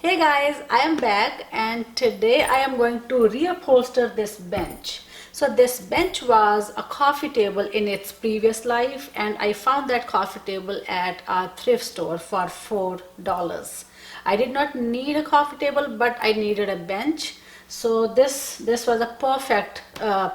Hey guys, I am back and today I am going to reupholster this bench. So this bench was a coffee table in its previous life and I found that coffee table at a thrift store for $4. I did not need a coffee table but I needed a bench. So this was a perfect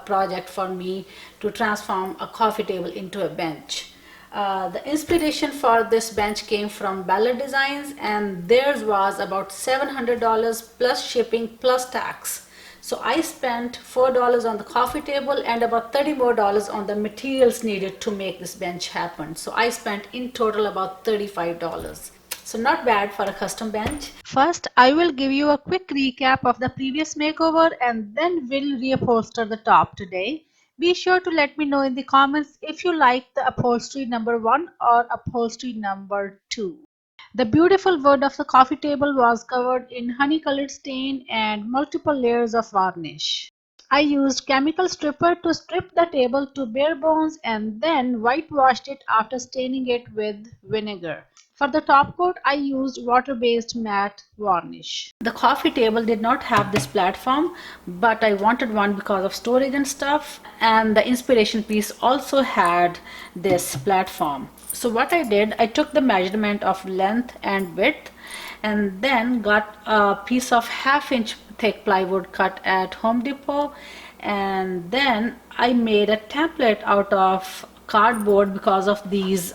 project for me to transform a coffee table into a bench. The inspiration for this bench came from Ballard Designs and theirs was about $700 plus shipping plus tax. So I spent $4 on the coffee table and about $30 more on the materials needed to make this bench happen. So I spent in total about $35. So not bad for a custom bench. First, I will give you a quick recap of the previous makeover and then we'll reupholster the top today. Be sure to let me know in the comments if you like the upholstery number 1 or upholstery number 2. The beautiful wood of the coffee table was covered in honey-colored stain and multiple layers of varnish. I used chemical stripper to strip the table to bare bones and then whitewashed it after staining it with vinegar. For the top coat, I used water-based matte varnish. The coffee table did not have this platform, but I wanted one because of storage and stuff, and the inspiration piece also had this platform. So what I did, I took the measurement of length and width and then got a piece of half-inch thick plywood cut at Home Depot, and then I made a template out of cardboard because of these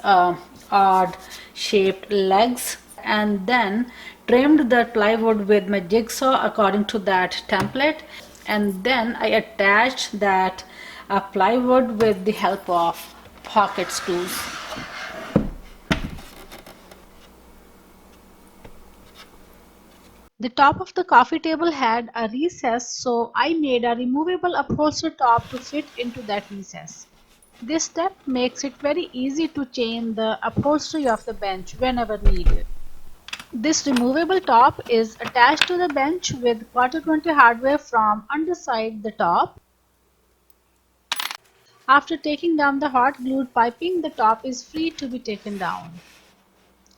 odd shaped legs, and then trimmed the plywood with my jigsaw according to that template, and then I attached that plywood with the help of pocket screws. The top of the coffee table had a recess, so I made a removable upholstered top to fit into that recess. This step makes it very easy to change the upholstery of the bench whenever needed. This removable top is attached to the bench with quarter 20 hardware from underside the top. After taking down the hot glued piping, the top is free to be taken down.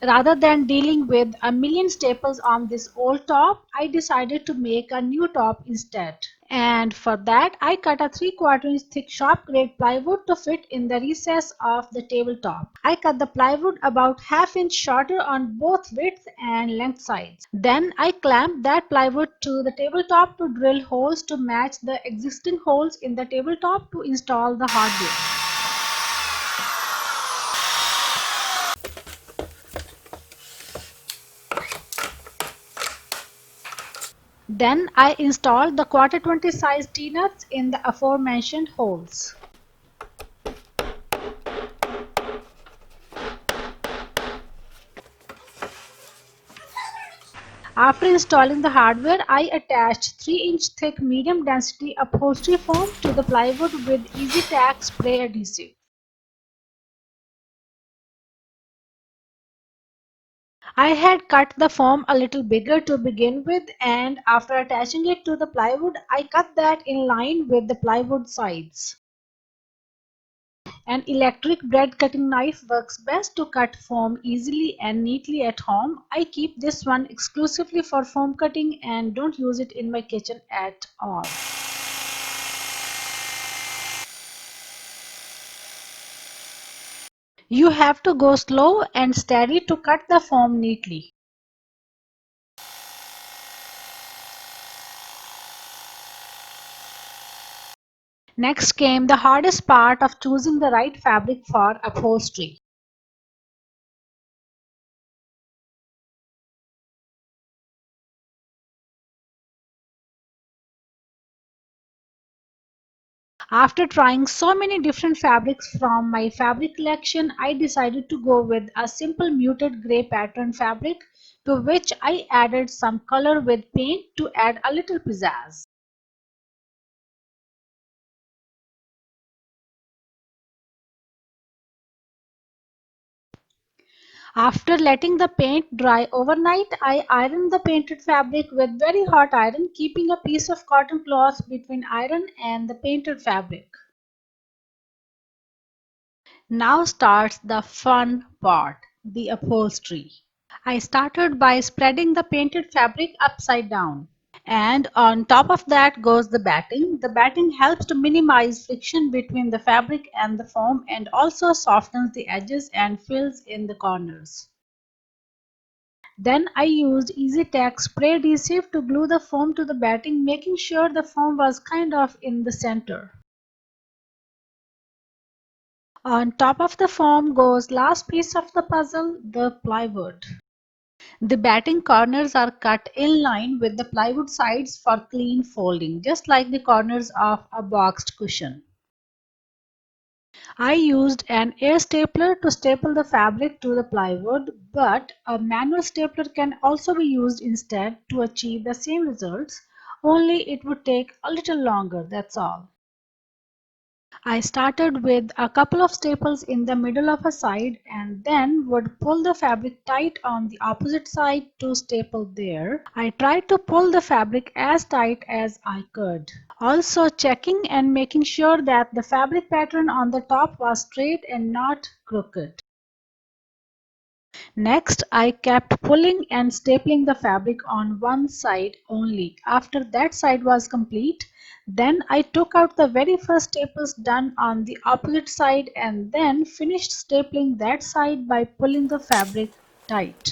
Rather than dealing with a million staples on this old top, I decided to make a new top instead. And for that, I cut a 3/4 inch thick sharp grade plywood to fit in the recess of the tabletop. I cut the plywood about ½ inch shorter on both width and length sides. Then I clamped that plywood to the tabletop to drill holes to match the existing holes in the tabletop to install the hardware. Then I installed the quarter 20 size T-nuts in the aforementioned holes. After installing the hardware, I attached 3-inch thick medium density upholstery foam to the plywood with Easy Tack spray adhesive. I had cut the foam a little bigger to begin with, and after attaching it to the plywood, I cut that in line with the plywood sides. An electric bread cutting knife works best to cut foam easily and neatly at home. I keep this one exclusively for foam cutting and don't use it in my kitchen at all. You have to go slow and steady to cut the foam neatly. Next came the hardest part of choosing the right fabric for upholstery. After trying so many different fabrics from my fabric collection, I decided to go with a simple muted gray pattern fabric to which I added some color with paint to add a little pizzazz. After letting the paint dry overnight, I ironed the painted fabric with very hot iron, keeping a piece of cotton cloth between iron and the painted fabric. Now starts the fun part, the upholstery. I started by spreading the painted fabric upside down. And on top of that goes the batting. The batting helps to minimize friction between the fabric and the foam and also softens the edges and fills in the corners. Then I used EasyTech spray adhesive to glue the foam to the batting, making sure the foam was kind of in the center. On top of the foam goes last piece of the puzzle, the plywood. The batting corners are cut in line with the plywood sides for clean folding, just like the corners of a boxed cushion. I used an air stapler to staple the fabric to the plywood, but a manual stapler can also be used instead to achieve the same results, only it would take a little longer, that's all. I started with a couple of staples in the middle of a side and then would pull the fabric tight on the opposite side to staple there. I tried to pull the fabric as tight as I could. Also checking and making sure that the fabric pattern on the top was straight and not crooked. Next, I kept pulling and stapling the fabric on one side only. After that side was complete, then I took out the very first staples done on the opposite side and then finished stapling that side by pulling the fabric tight.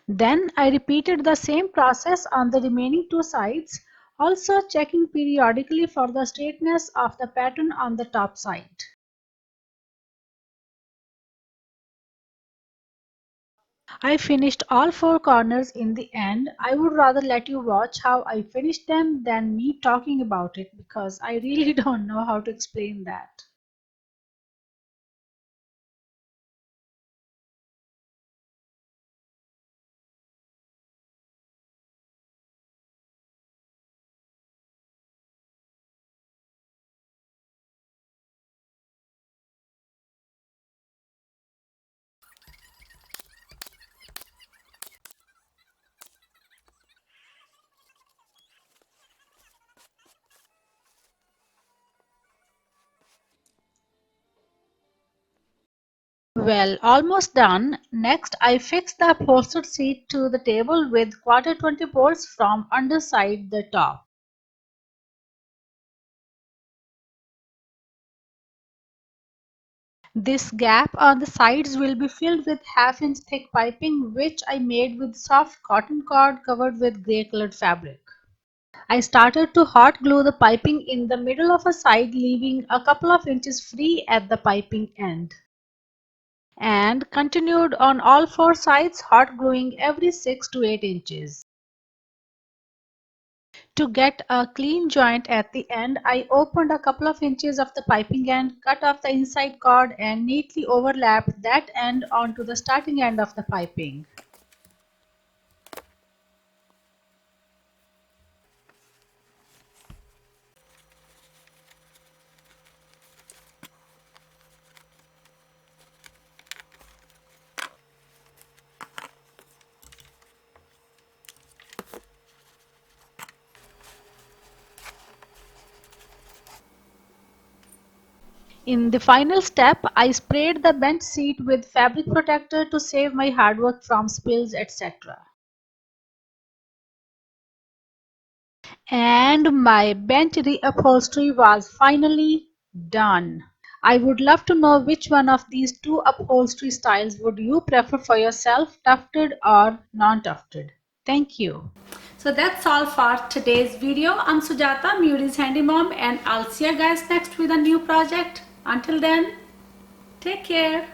Then I repeated the same process on the remaining two sides, also checking periodically for the straightness of the pattern on the top side. I finished all four corners in the end. I would rather let you watch how I finished them than me talking about it because I really don't know how to explain that. Well, almost done. Next, I fixed the upholstered seat to the table with quarter 20 bolts from underside the top. This gap on the sides will be filled with half-inch thick piping which I made with soft cotton cord covered with grey colored fabric. I started to hot glue the piping in the middle of a side, leaving a couple of inches free at the piping end. And continued on all four sides, hot gluing every 6 to 8 inches. To get a clean joint at the end, I opened a couple of inches of the piping end, cut off the inside cord and neatly overlapped that end onto the starting end of the piping. In the final step, I sprayed the bench seat with fabric protector to save my hard work from spills, etc. And my bench reupholstery was finally done. I would love to know which one of these two upholstery styles would you prefer for yourself, tufted or non-tufted. Thank you. So that's all for today's video. I'm Sujata, Muri's handy mom, and I'll see you guys next with a new project. Until then, take care.